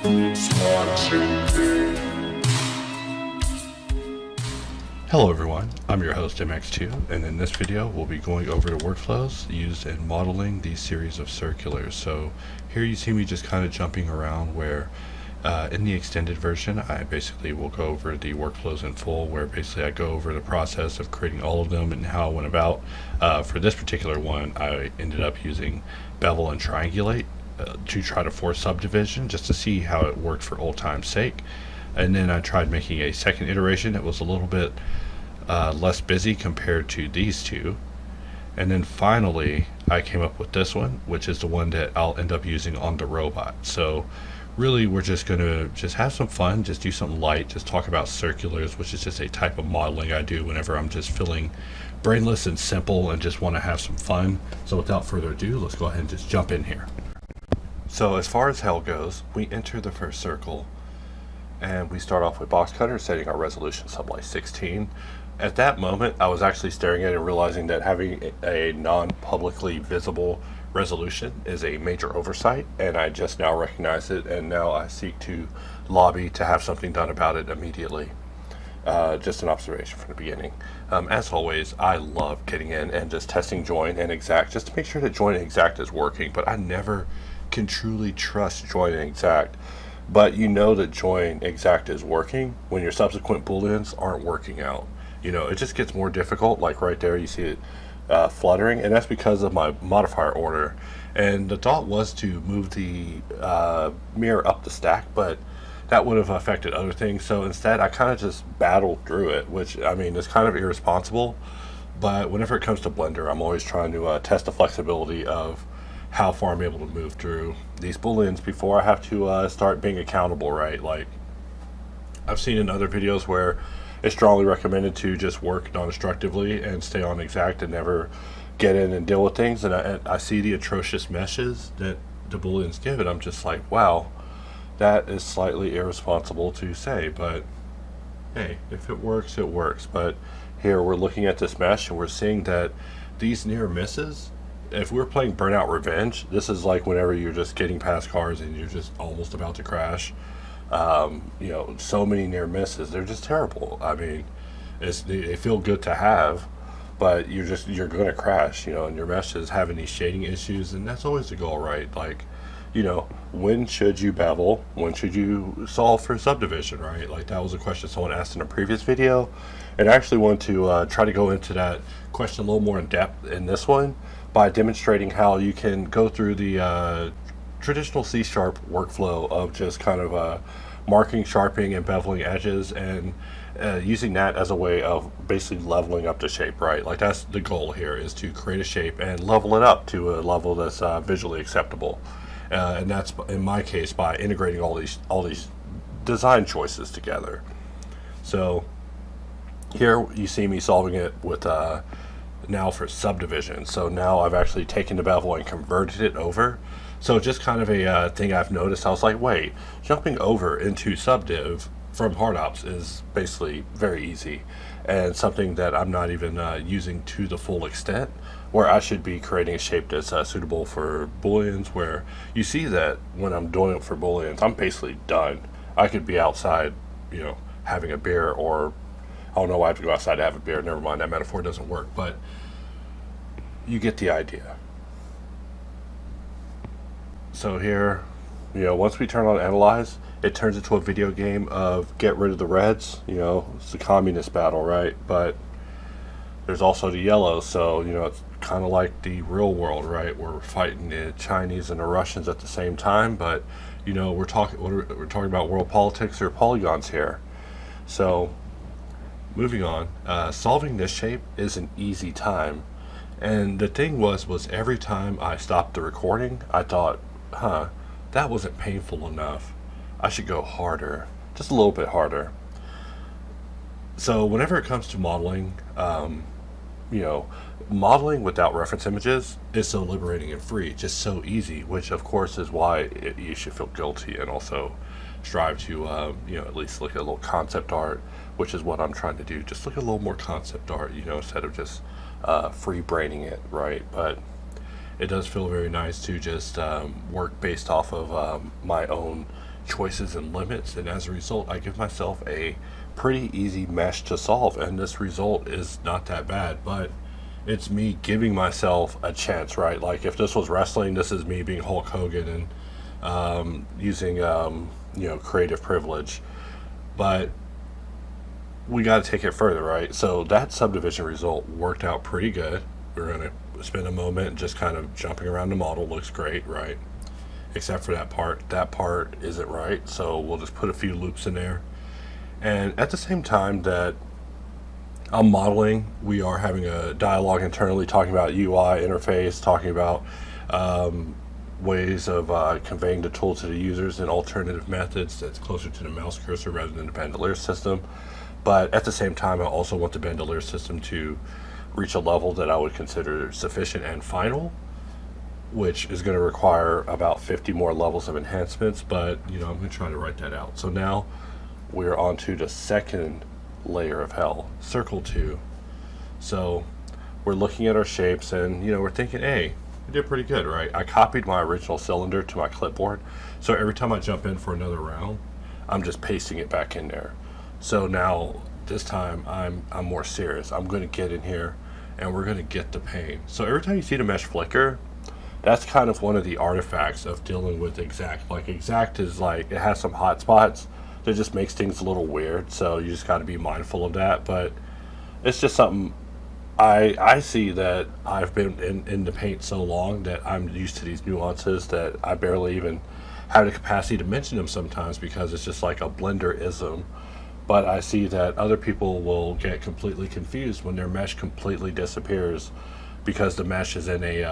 Hello everyone, I'm your host MX2, and in this video we'll be going over the workflows used in modeling these series of circulars. So here you see me just kind of jumping around where in the extended version I basically will go over the workflows in full, where basically I go over the process of creating all of them and how I went about. For this particular one I ended up using bevel and triangulate to try to force subdivision just to see how it worked for old time's sake. And then I tried making a second iteration that was a little bit less busy compared to these two. And then finally I came up with this one, which is the one that I'll end up using on the robot. So really we're just going to just have some fun, just do something light, just talk about circulars, which is just a type of modeling I do whenever I'm just feeling brainless and simple and just want to have some fun. So without further ado, let's go ahead and just jump in here. So as far as hell goes, we enter the first circle and we start off with Boxcutter, setting our resolution something like 16. At that moment, I was actually staring at it and realizing that having a non-publicly visible resolution is a major oversight, and I just now recognize it, and now I seek to lobby to have something done about it immediately. Just an observation from the beginning. As always, I love getting in and just testing join and exact, just to make sure that join and exact is working, but I never can truly trust join and exact. But you know that join exact is working when your subsequent booleans aren't working out. You know, it just gets more difficult. Like right there you see it fluttering, and that's because of my modifier order. And the thought was to move the mirror up the stack, but that would have affected other things. So instead I kind of just battled through it, which I mean is kind of irresponsible, but whenever it comes to Blender I'm always trying to test the flexibility of how far I'm able to move through these booleans before I have to start being accountable, right? Like I've seen in other videos where it's strongly recommended to just work non-destructively and stay on exact and never get in and deal with things, and I see the atrocious meshes that the booleans give it. I'm just like, wow, that is slightly irresponsible to say, but hey, if it works, it works. But here we're looking at this mesh and we're seeing that these near misses, if we're playing Burnout Revenge, this is like whenever you're just getting past cars and you're just almost about to crash. You know, so many near misses, they're just terrible. I mean, they feel good to have, but you're going to crash, you know, and your mesh is having these shading issues, and that's always the goal, right? Like, you know, when should you bevel? When should you solve for subdivision, right? Like that was a question someone asked in a previous video, and I actually want to try to go into that question a little more in depth in this one by demonstrating how you can go through the traditional C# workflow of just kind of marking, sharpening, and beveling edges, and using that as a way of basically leveling up the shape, right? Like that's the goal here, is to create a shape and level it up to a level that's visually acceptable. And that's, in my case, by integrating all these design choices together. So here you see me solving it with now for subdivision. So now I've actually taken the bevel and converted it over. So just kind of a thing I've noticed. I was like, wait, jumping over into subdiv from HardOps is basically very easy, and something that I'm not even using to the full extent, where I should be creating a shape that's suitable for booleans, where you see that when I'm doing it for booleans, I'm basically done. I could be outside, you know, having a beer, or I don't know why I have to go outside to have a beer. Never mind, that metaphor doesn't work, but you get the idea. So here, you know, once we turn on analyze, it turns into a video game of get rid of the reds. You know, it's the communist battle, right? But there's also the yellows, so you know, it's kind of like the real world, right? We're fighting the Chinese and the Russians at the same time, but you know, we're talking about world politics or polygons here. So moving on, solving this shape is an easy time, and the thing was every time I stopped the recording, I thought, that wasn't painful enough. I should go harder, just a little bit harder. So whenever it comes to modeling, you know, modeling without reference images is so liberating and free, just so easy, which of course is why you should feel guilty and also strive to, you know, at least look at a little concept art, which is what I'm trying to do. Just look at a little more concept art, you know, instead of just free braining it, right? But it does feel very nice to just work based off of my own choices and limits, and as a result I give myself a pretty easy mesh to solve, and this result is not that bad, but it's me giving myself a chance, right? Like if this was wrestling, this is me being Hulk Hogan and using creative privilege, but we got to take it further, right? So that subdivision result worked out pretty good. We're going to spend a moment just kind of jumping around the model. Looks great, right? Except for that part. That part isn't right, so we'll just put a few loops in there. And at the same time that I'm modeling, we are having a dialogue internally talking about UI interface, talking about ways of conveying the tool to the users and alternative methods that's closer to the mouse cursor rather than the bandolier system. But at the same time, I also want the bandolier system to reach a level that I would consider sufficient and final, which is going to require about 50 more levels of enhancements, but I'm going to try to write that out. So now we're on to the second layer of hell, circle 2. So we're looking at our shapes and we're thinking, hey, we did pretty good, right? I copied my original cylinder to my clipboard, so every time I jump in for another round, I'm just pasting it back in there. So now this time I'm more serious. I'm going to get in here and we're going to get the pain. So every time you see the mesh flicker, that's kind of one of the artifacts of dealing with Exact. Like Exact is like, it has some hot spots that just makes things a little weird, so you just got to be mindful of that. But it's just something I see that I've been in the paint so long that I'm used to these nuances that I barely even have the capacity to mention them sometimes because it's just like a Blender-ism. But I see that other people will get completely confused when their mesh completely disappears because the mesh is in a,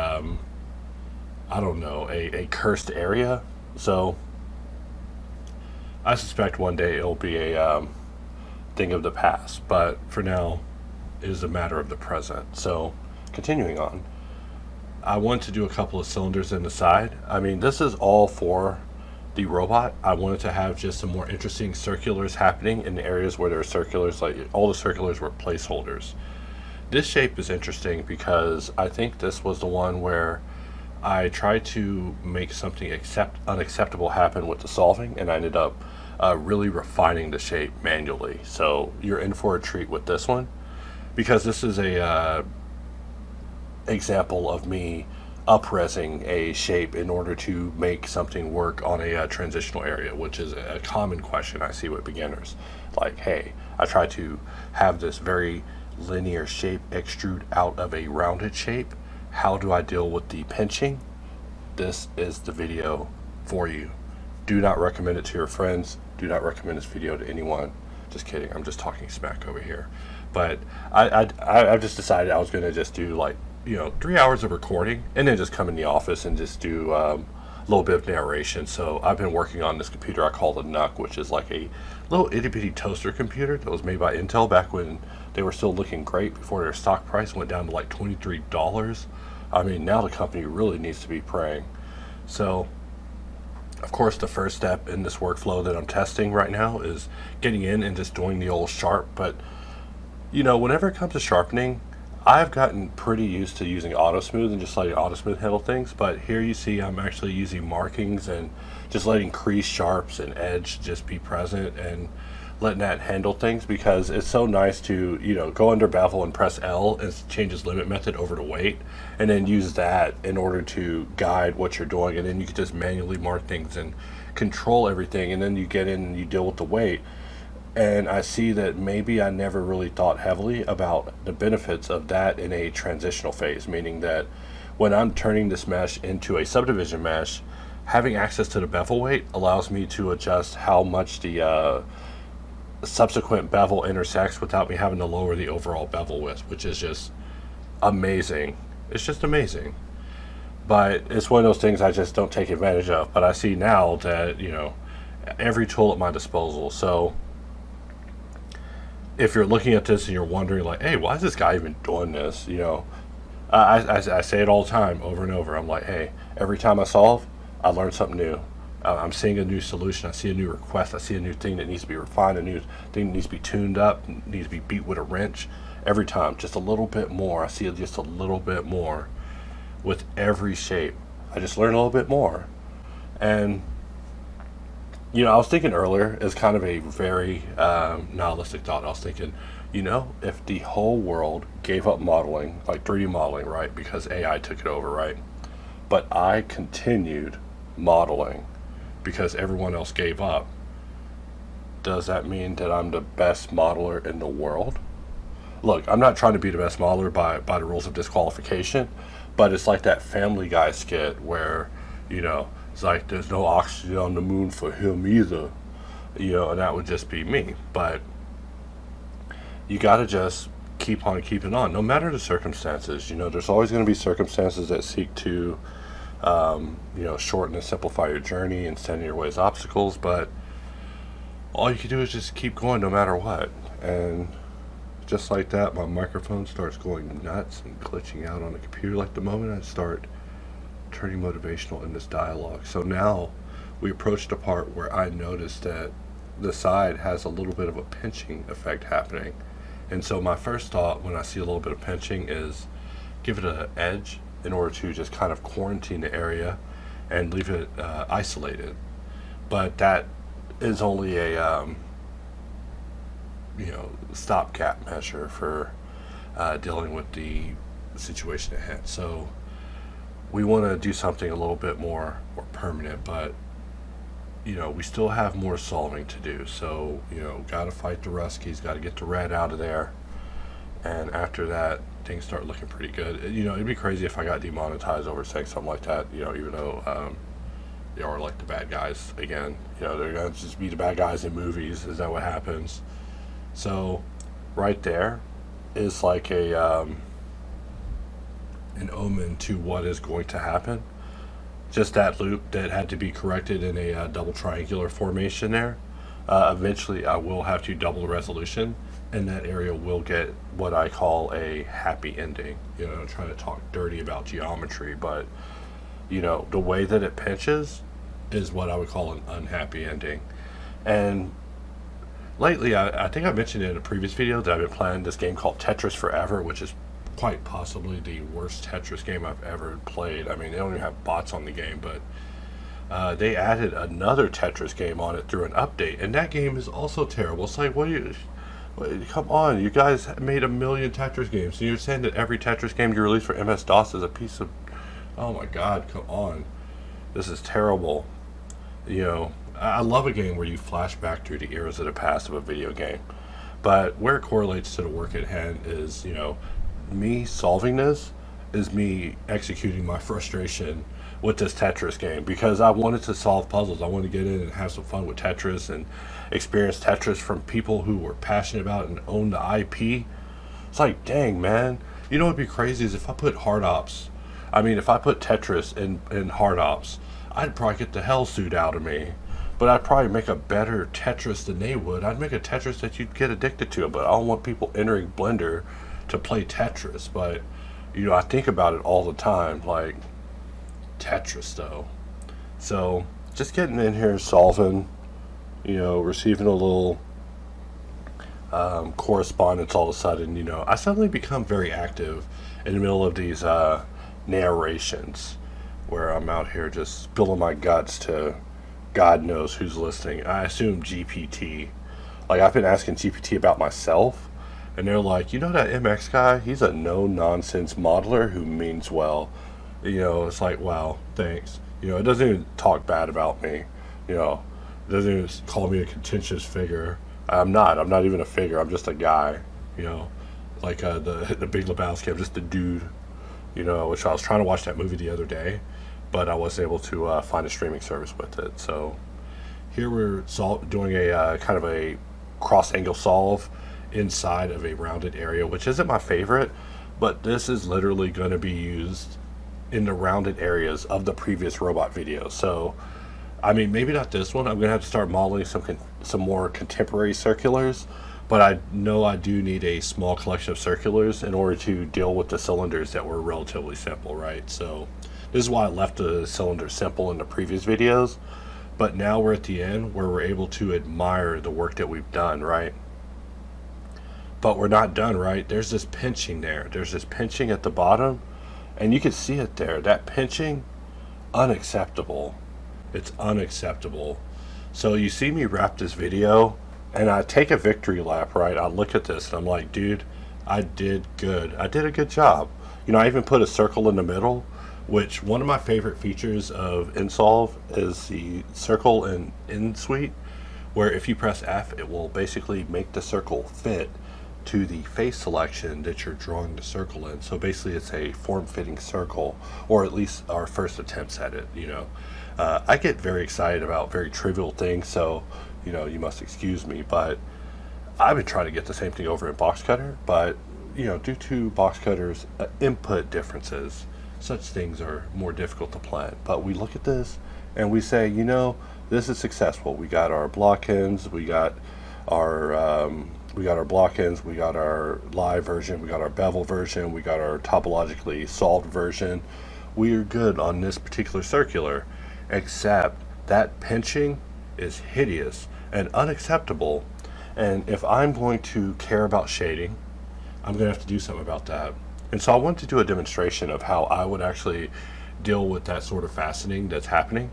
a cursed area. So I suspect one day it'll be a thing of the past, but for now it is a matter of the present. So continuing on, I want to do a couple of cylinders in the side. I mean, this is all for the robot. I wanted to have just some more interesting circulars happening in the areas where there are circulars, like all the circulars were placeholders. This shape is interesting because I think this was the one where I tried to make something unacceptable happen with the solving, and I ended up really refining the shape manually. So you're in for a treat with this one, because this is a example of me up-resing a shape in order to make something work on a transitional area, which is a common question I see with beginners. Like, hey, I try to have this very linear shape extrude out of a rounded shape. How do I deal with the pinching? This is the video for you. Do not recommend it to your friends. Do not recommend this video to anyone. Just kidding, I'm just talking smack over here. But I've just decided I was going to just do like 3 hours of recording and then just come in the office and just do a little bit of narration. So I've been working on this computer I call the NUC, which is like a little itty bitty toaster computer that was made by Intel back when they were still looking great before their stock price went down to like $23. I mean, now the company really needs to be praying. So of course the first step in this workflow that I'm testing right now is getting in and just doing the old sharp. But whenever it comes to sharpening, I've gotten pretty used to using auto smooth and just letting auto smooth handle things, but here you see I'm actually using markings and just letting crease, sharps, and edge just be present and letting that handle things, because it's so nice to go under bevel and press L and change its limit method over to weight, and then use that in order to guide what you're doing, and then you can just manually mark things and control everything, and then you get in and you deal with the weight. And I see that maybe I never really thought heavily about the benefits of that in a transitional phase, meaning that when I'm turning this mesh into a subdivision mesh, having access to the bevel weight allows me to adjust how much the subsequent bevel intersects without me having to lower the overall bevel width, which is just amazing. It's just amazing. But it's one of those things I just don't take advantage of. But I see now that, every tool at my disposal. So if you're looking at this and you're wondering like, hey, why is this guy even doing this? I say it all the time over and over. I'm like, hey, every time I solve, I learn something new. I'm seeing a new solution. I see a new request. I see a new thing that needs to be refined, a new thing that needs to be tuned up, needs to be beat with a wrench. Every time, just a little bit more. I see just a little bit more with every shape. I just learn a little bit more. And I was thinking earlier, as kind of a very nihilistic thought. I was thinking, if the whole world gave up modeling, like 3D modeling, right, because AI took it over, right, but I continued modeling because everyone else gave up, does that mean that I'm the best modeler in the world? Look, I'm not trying to be the best modeler by the rules of disqualification, but it's like that Family Guy skit where, it's like there's no oxygen on the moon for him either, and that would just be me. But you got to just keep on keeping on, no matter the circumstances. There's always going to be circumstances that seek to, shorten and simplify your journey and stand in your way as obstacles, but all you can do is just keep going no matter what. And just like that, my microphone starts going nuts and glitching out on the computer. Like the moment I start turning motivational in this dialogue. So now we approach the part where I notice that the side has a little bit of a pinching effect happening. And so my first thought when I see a little bit of pinching is give it an edge in order to just kind of quarantine the area and leave it isolated. But that is only a stopgap measure for dealing with the situation at hand. So we want to do something a little bit more permanent, but we still have more solving to do. So got to fight the Ruskies, got to get the red out of there, and after that things start looking pretty good. It'd be crazy if I got demonetized over saying something like that, even though they are like the bad guys again. They're gonna just be the bad guys in movies. Is that what happens? So right there is like an omen to what is going to happen. Just that loop that had to be corrected in a double triangular formation there. Eventually I will have to double the resolution, and that area will get what I call a happy ending. I'm trying to talk dirty about geometry, but the way that it pinches is what I would call an unhappy ending. And lately, I think I mentioned in a previous video that I've been playing this game called Tetris Forever, which is quite possibly the worst Tetris game I've ever played. I mean, they don't even have bots on the game, but they added another Tetris game on it through an update, and that game is also terrible. It's like, come on, you guys made a million Tetris games, and you're saying that every Tetris game you release for MS-DOS is a piece of, oh my god, come on. This is terrible. I love a game where you flash back through the eras of the past of a video game, but where it correlates to the work at hand is, me solving this is me executing my frustration with this Tetris game, because I wanted to solve puzzles. I wanted to get in and have some fun with Tetris and experience Tetris from people who were passionate about it and own the IP. It's like, dang, man. What'd be crazy is if I put HardOps, if I put Tetris in HardOps, I'd probably get the hell suit out of me. But I'd probably make a better Tetris than they would. I'd make a Tetris that you'd get addicted to, but I don't want people entering Blender to play Tetris. But, I think about it all the time, like, Tetris, though. So, just getting in here, solving, receiving a little correspondence all of a sudden, I suddenly become very active in the middle of these narrations where I'm out here just spilling my guts to God knows who's listening. I assume GPT. Like, I've been asking GPT about myself, and they're like, that MX guy, he's a no-nonsense modeler who means well. It's like, wow, thanks. It doesn't even talk bad about me. It doesn't even call me a contentious figure. I'm not even a figure. I'm just a guy. Like the Big Lebowski. I'm just a dude. Which I was trying to watch that movie the other day, but I wasn't able to find a streaming service with it. So here we're doing a kind of a cross-angle solve inside of a rounded area, which isn't my favorite, but this is literally going to be used in the rounded areas of the previous robot video. So, maybe not this one. I'm going to have to start modeling some more contemporary circulars, but I know I do need a small collection of circulars in order to deal with the cylinders that were relatively simple, right? So this is why I left the cylinder simple in the previous videos, but now we're at the end where we're able to admire the work that we've done, right? But we're not done, right? There's this pinching there. There's this pinching at the bottom, and you can see it there. That pinching, unacceptable. It's unacceptable. So you see me wrap this video and I take a victory lap, right? I look at this and I'm like, dude, I did good. I did a good job. You know, I even put a circle in the middle, which one of my favorite features of nSolve is the circle in suite, where if you press F, it will basically make the circle fit to the face selection that you're drawing the circle in. So basically it's a form-fitting circle, or at least our first attempts at it, you know. I get very excited about very trivial things, so, you know, you must excuse me, but I've been trying to get the same thing over in Boxcutter, but, you know, due to Boxcutter's input differences, such things are more difficult to plan. But we look at this and we say, you know, this is successful. We got our block ends, we got our block ends, we got our live version, we got our bevel version, we got our topologically solved version. We are good on this particular circular, except that pinching is hideous and unacceptable. And if I'm going to care about shading, I'm going to have to do something about that. And so I wanted to do a demonstration of how I would actually deal with that sort of faceting that's happening.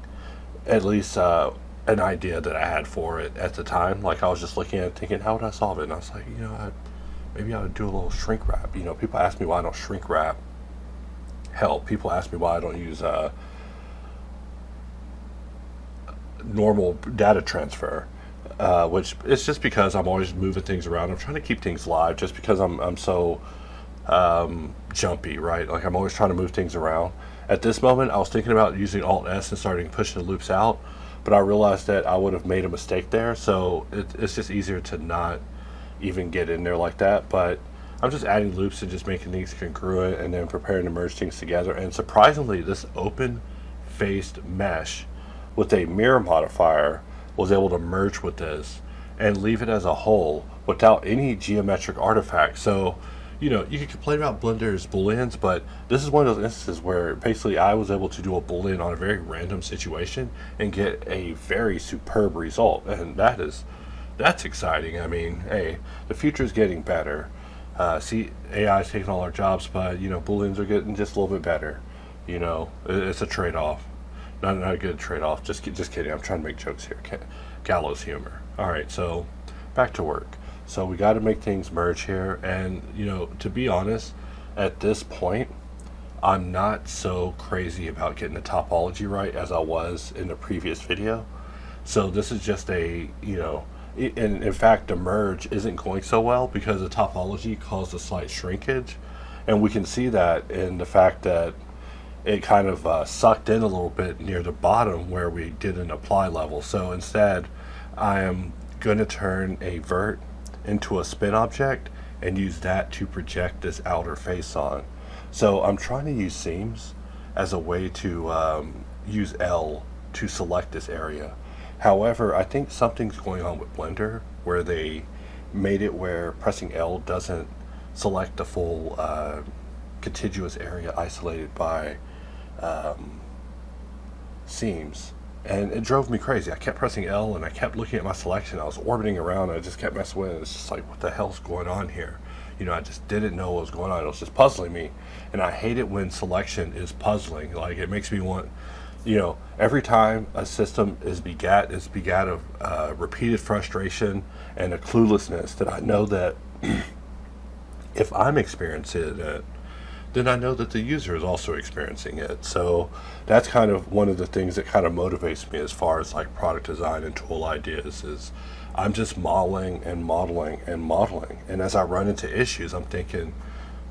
At least an idea that I had for it at the time. Like, I was just looking at it thinking, how would I solve it? And I was like, you know, maybe I would do a little shrink wrap. You know, people ask me why I don't shrink wrap. Hell, people ask me why I don't use normal data transfer, which is just because I'm always moving things around. I'm trying to keep things live just because I'm so jumpy, right? Like, I'm always trying to move things around. At this moment, I was thinking about using Alt-S and starting pushing the loops out, but I realized that I would have made a mistake there, so it's just easier to not even get in there like that. But I'm just adding loops and just making things congruent and then preparing to merge things together. And surprisingly, this open-faced mesh with a mirror modifier was able to merge with this and leave it as a whole without any geometric artifact. So, you know, you can complain about Blender's booleans, but this is one of those instances where basically I was able to do a boolean on a very random situation and get a very superb result, and that's exciting. I mean, hey, the future is getting better. See, AI is taking all our jobs, but, you know, booleans are getting just a little bit better. You know, it's a trade-off. Not a good trade-off. Just kidding. I'm trying to make jokes here. Gallows humor. All right, so back to work. So we got to make things merge here, and, you know, to be honest, at this point, I'm not so crazy about getting the topology right as I was in the previous video. So this is just a, you know, and in fact, the merge isn't going so well because the topology caused a slight shrinkage, and we can see that in the fact that it kind of sucked in a little bit near the bottom where we did an apply level. So instead, I am going to turn a vert into a spin object and use that to project this outer face on. So I'm trying to use seams as a way to use L to select this area. However, I think something's going on with Blender where they made it where pressing L doesn't select the full contiguous area isolated by seams. And it drove me crazy. I kept pressing L and I kept looking at my selection. I was orbiting around and I just kept messing with it. It's just like, what the hell's going on here? You know, I just didn't know what was going on. It was just puzzling me. And I hate it when selection is puzzling. Like, it makes me want, you know, every time a system is begat of repeated frustration and a cluelessness that I know that if I'm experiencing it, then I know that the user is also experiencing it. So that's kind of one of the things that kind of motivates me as far as like product design and tool ideas is I'm just modeling and modeling and modeling. And as I run into issues, I'm thinking,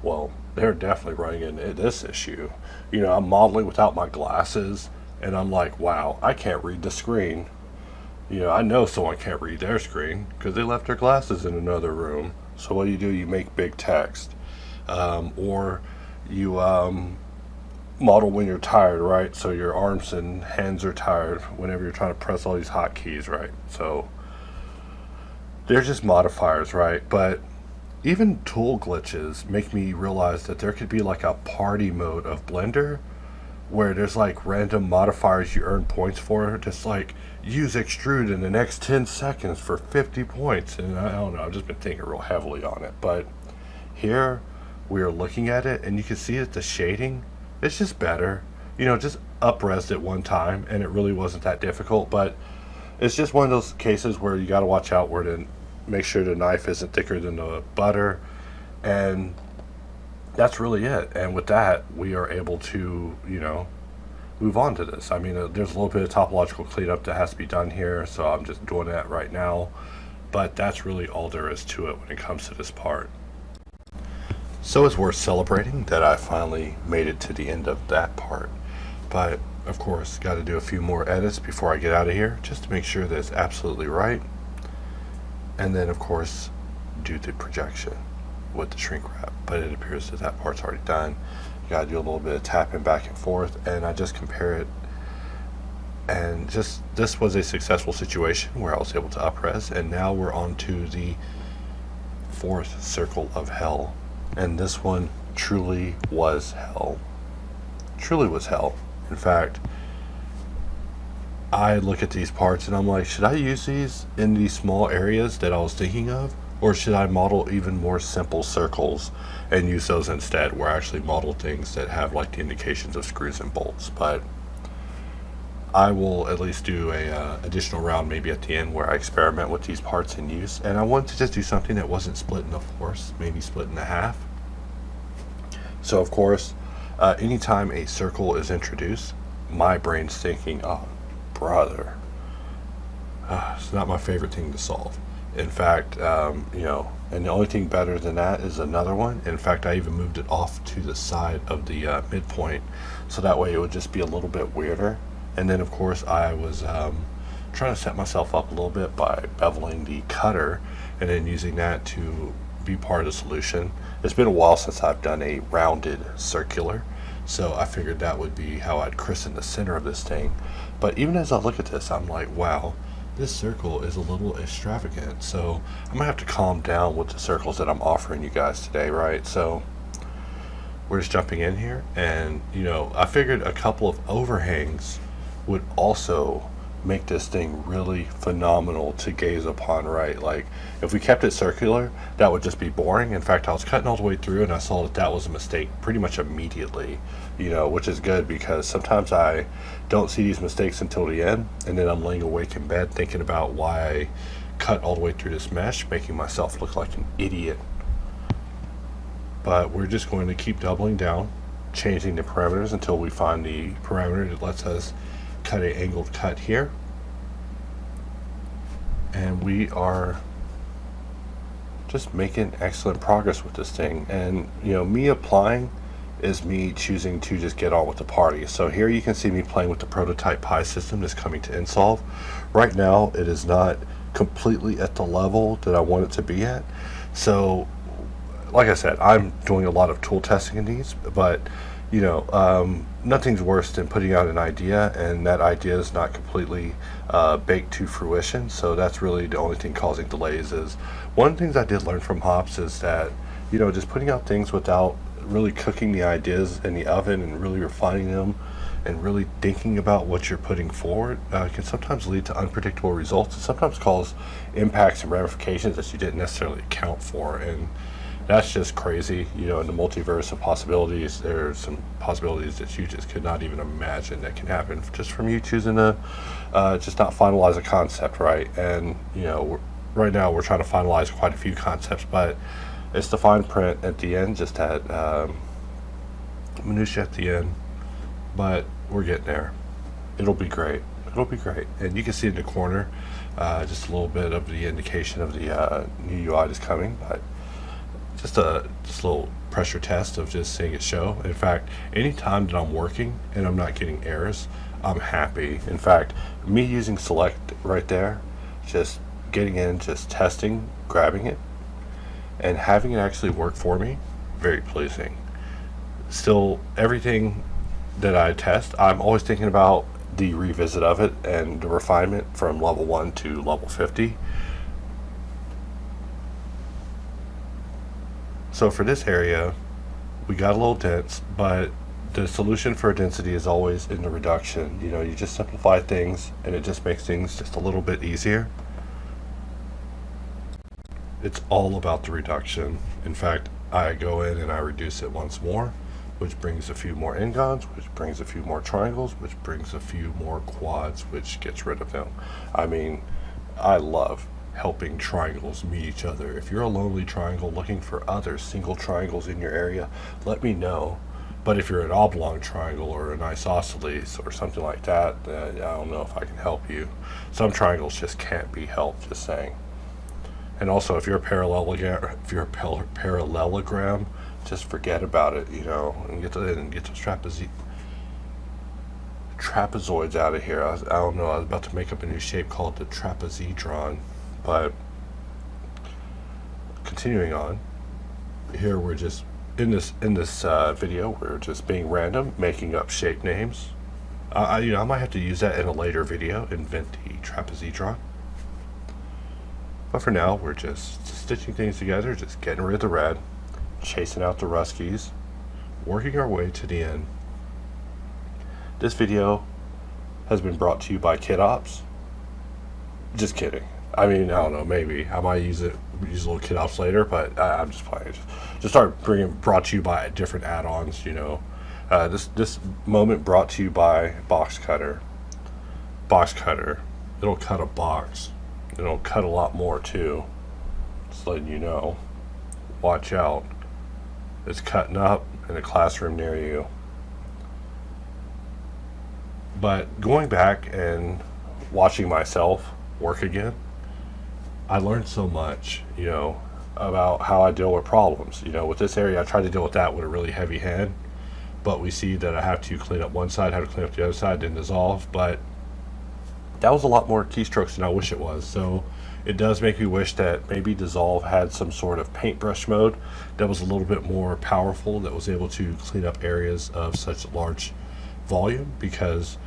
well, they're definitely running into this issue. You know, I'm modeling without my glasses and I'm like, wow, I can't read the screen. You know, I know someone can't read their screen because they left their glasses in another room. So what do? You make big text. Or you model when you're tired, right? So your arms and hands are tired whenever you're trying to press all these hotkeys, right? So they're just modifiers, right? But even tool glitches make me realize that there could be like a party mode of Blender where there's like random modifiers you earn points for, just like use extrude in the next 10 seconds for 50 points. And I don't know, I've just been thinking real heavily on it. But here we are looking at it and you can see that the shading, it's just better. You know, just up-resed it one time and it really wasn't that difficult. But It's just one of those cases where you got to watch out where to make sure the knife isn't thicker than the butter, and that's really it. And with that, we are able to, move on to this. I mean, there's a little bit of topological cleanup that has to be done here, so I'm just doing that right now. But that's really all there is to it when it comes to this part. So it's worth celebrating that I finally made it to the end of that part. But of course, got to do a few more edits before I get out of here, just to make sure that it's absolutely right. And then of course, do the projection with the shrink wrap. But it appears that that part's already done. You got to do a little bit of tapping back and forth, and I just compare it. And just, this was a successful situation where I was able to up-res, and now we're on to the fourth circle of hell. And this one truly was hell. Truly was hell. In fact, I look at these parts and I'm like, should I use these in these small areas that I was thinking of? Or should I model even more simple circles and use those instead, where I actually model things that have like the indications of screws and bolts? But I will at least do a additional round maybe at the end where I experiment with these parts in use. And I wanted to just do something that wasn't split into fourths, maybe split into half. So of course, anytime a circle is introduced, my brain's thinking, oh, brother, it's not my favorite thing to solve. In fact, and the only thing better than that is another one. In fact, I even moved it off to the side of the midpoint, so that way it would just be a little bit weirder. And then of course I was trying to set myself up a little bit by beveling the cutter and then using that to be part of the solution. It's been a while since I've done a rounded circular, so I figured that would be how I'd christen the center of this thing. But even as I look at this, I'm like, wow, this circle is a little extravagant. So I'm gonna have to calm down with the circles that I'm offering you guys today, right? So we're just jumping in here, and I figured a couple of overhangs would also make this thing really phenomenal to gaze upon, right? Like if we kept it circular, that would just be boring. In fact, I was cutting all the way through and I saw that that was a mistake pretty much immediately, which is good, because sometimes I don't see these mistakes until the end, and then I'm laying awake in bed thinking about why I cut all the way through this mesh, making myself look like an idiot. But we're just going to keep doubling down, changing the parameters until we find the parameter that lets us cut an angled cut here. And we are just making excellent progress with this thing. And me applying is me choosing to just get on with the party. So here you can see me playing with the prototype Pi system that's coming to nSolve. Right now it is not completely at the level that I want it to be at. So like I said, I'm doing a lot of tool testing in these, but nothing's worse than putting out an idea and that idea is not completely baked to fruition. So that's really the only thing causing delays. Is one of the things I did learn from Hops is that just putting out things without really cooking the ideas in the oven and really refining them and really thinking about what you're putting forward can sometimes lead to unpredictable results, and sometimes cause impacts and ramifications that you didn't necessarily account for. And that's just crazy. In the multiverse of possibilities, there's some possibilities that you just could not even imagine that can happen just from you choosing to just not finalize a concept, right? And right now we're trying to finalize quite a few concepts, but it's the fine print at the end, just that minutia at the end. But we're getting there. It'll be great. It'll be great. And you can see in the corner just a little bit of the indication of the new UI that's coming, but just a little pressure test of just seeing it show. In fact, anytime that I'm working and I'm not getting errors, I'm happy. In fact, me using select right there, just getting in, just testing, grabbing it, and having it actually work for me, very pleasing. Still, everything that I test, I'm always thinking about the revisit of it and the refinement from level 1 to level 50. So for this area, we got a little dense, but the solution for density is always in the reduction. You just simplify things and it just makes things just a little bit easier. It's all about the reduction. In fact, I go in and I reduce it once more, which brings a few more n-gons, which brings a few more triangles, which brings a few more quads, which gets rid of them. I mean, I love helping triangles meet each other. If you're a lonely triangle looking for other single triangles in your area, let me know. But if you're an oblong triangle or an isosceles or something like that, I don't know if I can help you. Some triangles just can't be helped, just saying. And also, if you're a parallelogram, just forget about it, you know, and get those trapezoids out of here. I don't know. I was about to make up a new shape called the trapezoedron, but continuing on, here we're just in this video, we're just being random, making up shape names. I might have to use that in a later video, invent the trapezoedron. But for now, we're just stitching things together, just getting rid of the red, chasing out the Ruskies, working our way to the end. This video has been brought to you by HardOps. Just kidding. I mean, I don't know, maybe I might use a little HardOps later, but I'm just playing. Just start brought to you by different add-ons, you know. This moment brought to you by Boxcutter. Boxcutter, it'll cut a box. It'll cut a lot more too. Just letting you know. Watch out. It's cutting up in a classroom near you. But going back and watching myself work again, I learned so much, you know, about how I deal with problems. You know, with this area, I tried to deal with that with a really heavy hand, but we see that I have to clean up one side, have to clean up the other side, then dissolve. But that was a lot more keystrokes than I wish it was. So it does make me wish that maybe dissolve had some sort of paintbrush mode that was a little bit more powerful, that was able to clean up areas of such large volume, because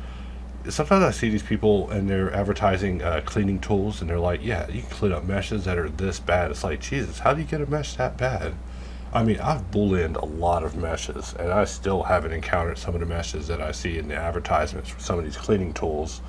sometimes I see these people and they're advertising cleaning tools, and they're like, yeah, you can clean up meshes that are this bad. It's like, Jesus, how do you get a mesh that bad? I mean, I've booleaned a lot of meshes, and I still haven't encountered some of the meshes that I see in the advertisements for some of these cleaning tools.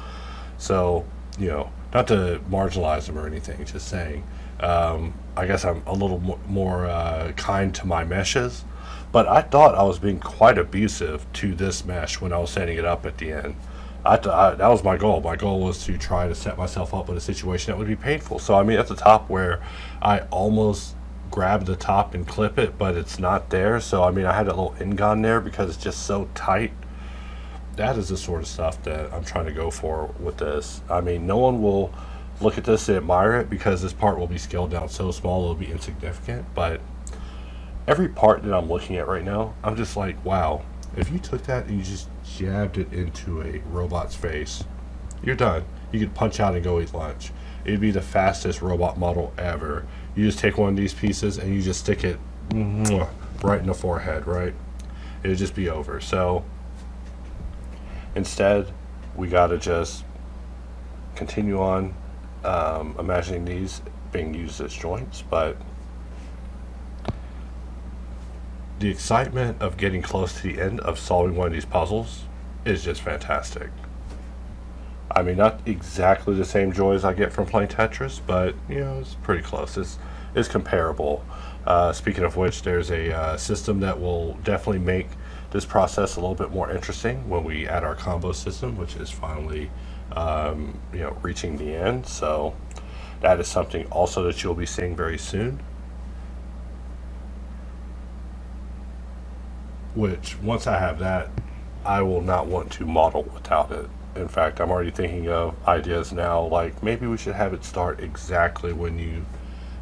So, you know, not to marginalize them or anything, just saying, I guess I'm a little more kind to my meshes, but I thought I was being quite abusive to this mesh when I was setting it up at the end. That was my goal. My goal was to try to set myself up in a situation that would be painful. So, I mean, at the top where I almost grab the top and clip it, but it's not there. So, I mean, I had a little n-gon there because it's just so tight. That is the sort of stuff that I'm trying to go for with this. I mean, no one will look at this and admire it because this part will be scaled down so small it'll be insignificant. But every part that I'm looking at right now, I'm just like, wow, if you took that and you just jabbed it into a robot's face, you're done. You could punch out and go eat lunch. It'd be the fastest robot model ever. You just take one of these pieces and you just stick it right in the forehead, right? It'd just be over. So instead, we gotta just continue on imagining these being used as joints, but the excitement of getting close to the end of solving one of these puzzles is just fantastic. I mean, not exactly the same joy as I get from playing Tetris, but, you know, it's pretty close. It's comparable. Speaking of which, there's a system that will definitely make this process a little bit more interesting when we add our combo system, which is finally, you know, reaching the end. So that is something also that you'll be seeing very soon. Which, once I have that, I will not want to model without it. In fact, I'm already thinking of ideas now, like maybe we should have it start exactly when you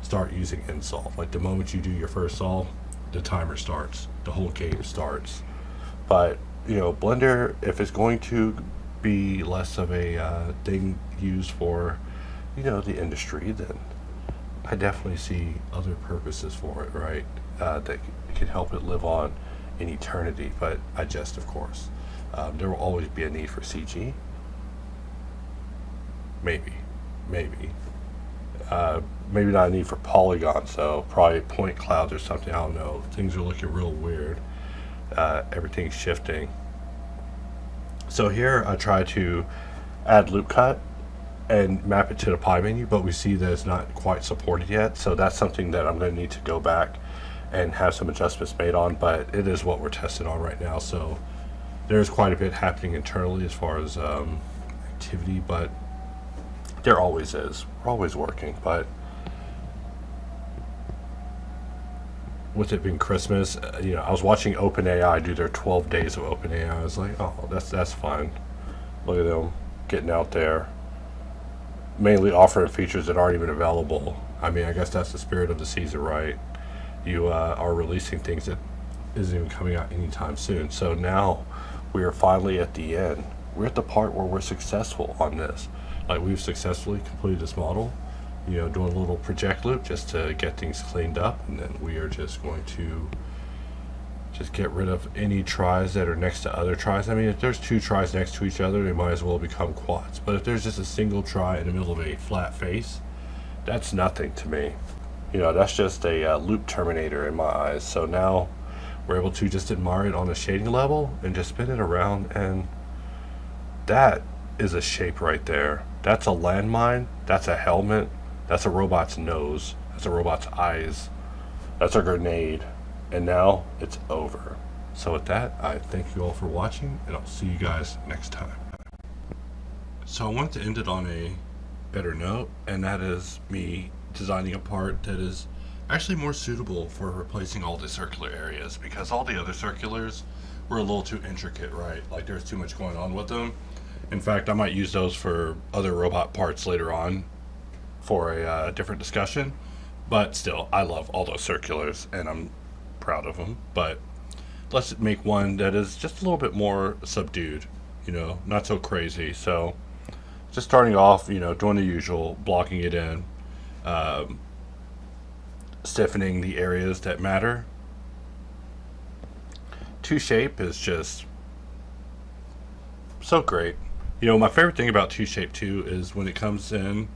start using nSolve. Like the moment you do your first solve, the timer starts, the whole game starts. But, you know, Blender, if it's going to be less of a thing used for, you know, the industry, then I definitely see other purposes for it, right? That can help it live on in eternity. But I jest, of course. There will always be a need for CG. Maybe not a need for polygons, so probably point clouds or something. I don't know. Things are looking real weird. Everything's shifting. So here I try to add loop cut and map it to the pie menu, but we see that it's not quite supported yet. So that's something that I'm going to need to go back and have some adjustments made on, but it is what we're testing on right now. So there's quite a bit happening internally as far as activity, but there always is. We're always working, but with it being Christmas, I was watching OpenAI do their 12 days of OpenAI. I was like, oh, that's fun. Look at them getting out there, mainly offering features that aren't even available. I mean, I guess that's the spirit of the season, right? You are releasing things that isn't even coming out anytime soon. So now we are finally at the end. We're at the part where we're successful on this. Like, we've successfully completed this model, doing a little project loop just to get things cleaned up, and then we are just going to just get rid of any tries that are next to other tries. I mean, if there's two tries next to each other, they might as well become quads. But if there's just a single try in the middle of a flat face, that's nothing to me. That's just a loop terminator in my eyes. So now we're able to just admire it on a shading level and just spin it around, and that is a shape right there. That's a landmine, that's a helmet, that's a robot's nose, that's a robot's eyes, that's a grenade, and now it's over. So with that, I thank you all for watching, and I'll see you guys next time. So I wanted to end it on a better note, and that is me designing a part that is actually more suitable for replacing all the circular areas, because all the other circulars were a little too intricate, right? Like, there's too much going on with them. In fact, I might use those for other robot parts later on for a different discussion, but still, I love all those circulars and I'm proud of them. But let's make one that is just a little bit more subdued, not so crazy. So just starting off, doing the usual, blocking it in, stiffening the areas that matter. Two shape is just so great. My favorite thing about two shape 2 is when it comes in,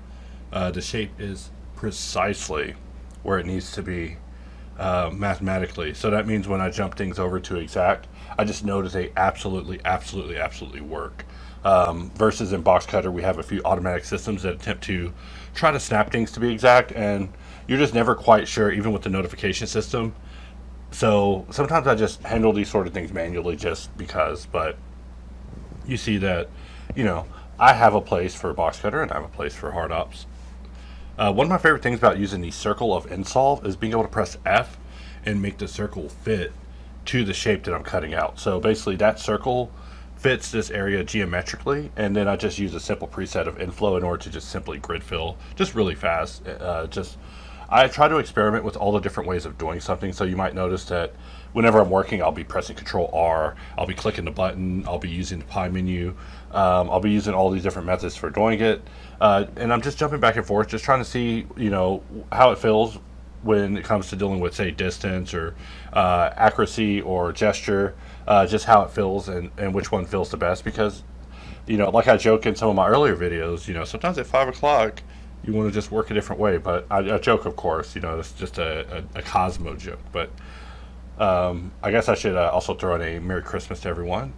the shape is precisely where it needs to be mathematically. So that means when I jump things over to exact, I just know that they absolutely work. Versus in Boxcutter, we have a few automatic systems that attempt to try to snap things to be exact, and you're just never quite sure, even with the notification system. So sometimes I just handle these sort of things manually just because, but you see that, I have a place for Boxcutter and I have a place for HardOps. One of my favorite things about using the circle of nSolve is being able to press F and make the circle fit to the shape that I'm cutting out. So basically that circle fits this area geometrically, and then I just use a simple preset of inflow in order to just simply grid fill, just really fast. I try to experiment with all the different ways of doing something. So you might notice that whenever I'm working, I'll be pressing Control R, I'll be clicking the button, I'll be using the pie menu, I'll be using all these different methods for doing it, and I'm just jumping back and forth, just trying to see, how it feels when it comes to dealing with, say, distance or accuracy or gesture, just how it feels and which one feels the best. Because, like I joke in some of my earlier videos, sometimes at 5 o'clock, you want to just work a different way. But I joke, of course, it's just a Cosmo joke. But I guess I should also throw in a Merry Christmas to everyone.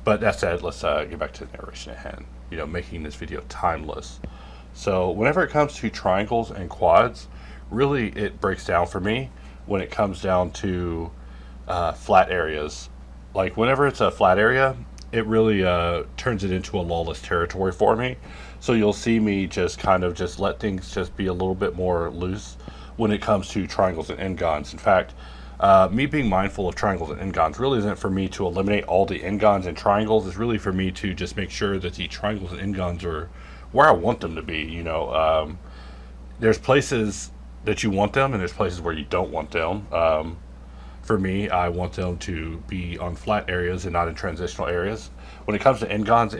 But that said, let's get back to the narration at hand, making this video timeless. So whenever it comes to triangles and quads, really it breaks down for me when it comes down to flat areas. Like, whenever it's a flat area, it really turns it into a lawless territory for me. So you'll see me just kind of just let things just be a little bit more loose when it comes to triangles and n-gons. In fact, me being mindful of triangles and n-gons really isn't for me to eliminate all the n-gons and triangles. It's really for me to just make sure that the triangles and n-gons are where I want them to be. There's places that you want them and there's places where you don't want them. For me, I want them to be on flat areas and not in transitional areas. When it comes to n-gons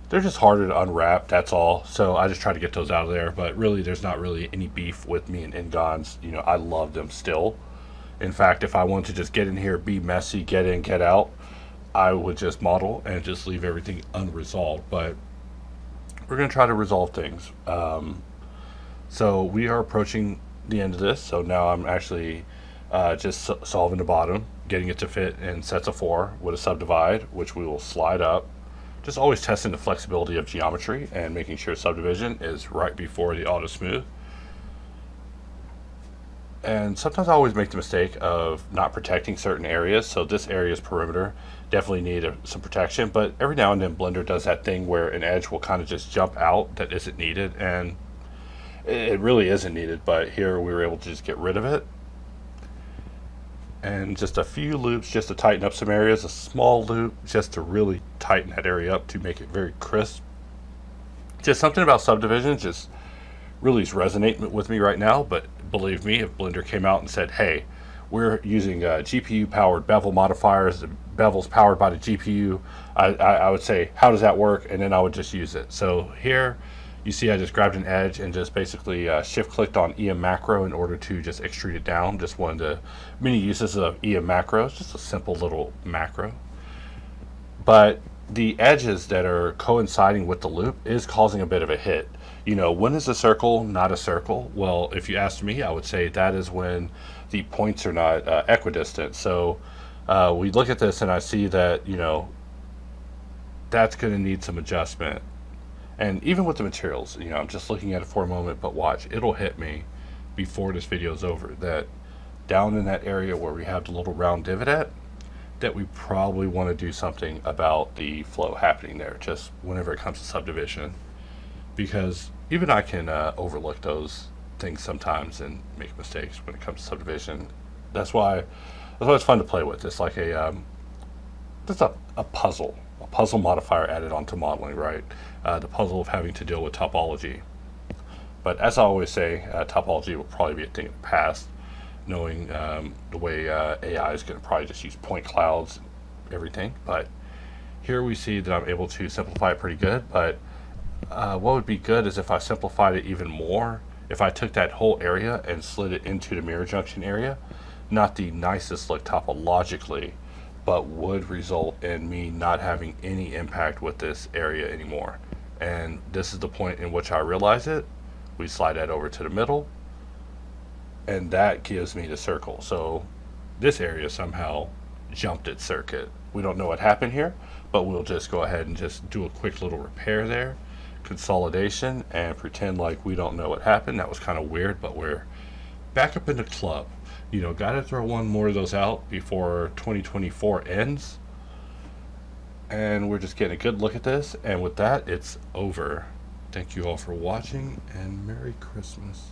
they're just harder to unwrap, that's all. So I just try to get those out of there. But really, there's not really any beef with me and n-gons. I love them still. In fact, if I wanted to just get in here, be messy, get in, get out, I would just model and just leave everything unresolved. But we're going to try to resolve things. So we are approaching the end of this. So now I'm actually just solving the bottom, getting it to fit in sets of 4 with a subdivide, which we will slide up. Just always testing the flexibility of geometry and making sure subdivision is right before the auto smooth. And sometimes I always make the mistake of not protecting certain areas. So this area's perimeter definitely needed some protection, but every now and then Blender does that thing where an edge will kind of just jump out that isn't needed, and it really isn't needed, but here we were able to just get rid of it. And just a few loops just to tighten up some areas, a small loop just to really tighten that area up to make it very crisp. Just something about Subdivision just really is resonating with me right now, but believe me, if Blender came out and said, hey, we're using GPU powered bevel modifiers, the bevel's powered by the GPU, I would say, how does that work? And then I would just use it. So here you see I just grabbed an edge and just basically shift clicked on EM macro in order to just extrude it down. Just one of the many uses of EM macro. It's just a simple little macro. But the edges that are coinciding with the loop is causing a bit of a hit. You know, when is a circle not a circle? Well, if you asked me, I would say that is when the points are not equidistant. So we look at this and I see that, you know, that's going to need some adjustment. And even with the materials, you know, I'm just looking at it for a moment, but watch, it'll hit me before this video is over that down in that area where we have the little round divot at, that we probably want to do something about the flow happening there, just whenever it comes to Subdivision. Because even I can overlook those things sometimes and make mistakes when it comes to Subdivision. That's why it's fun to play with. It's like just a puzzle modifier added onto modeling, right? The puzzle of having to deal with topology. But as I always say, topology will probably be a thing of the past, knowing the way AI is going to probably just use point clouds and everything. But here we see that I'm able to simplify it pretty good, but what would be good is if I simplified it even more, if I took that whole area and slid it into the mirror junction area. Not the nicest look topologically, but would result in me not having any impact with this area anymore. And this is the point in which I realize it. We slide that over to the middle, and that gives me the circle. So this area somehow jumped its circuit. We don't know what happened here, but we'll just go ahead and just do a quick little repair there, consolidation, and pretend like we don't know what happened. That was kind of weird, but we're back up in the club. You know, gotta throw one more of those out before 2024 ends. And we're just getting a good look at this, and with that, it's over. Thank you all for watching, and Merry Christmas.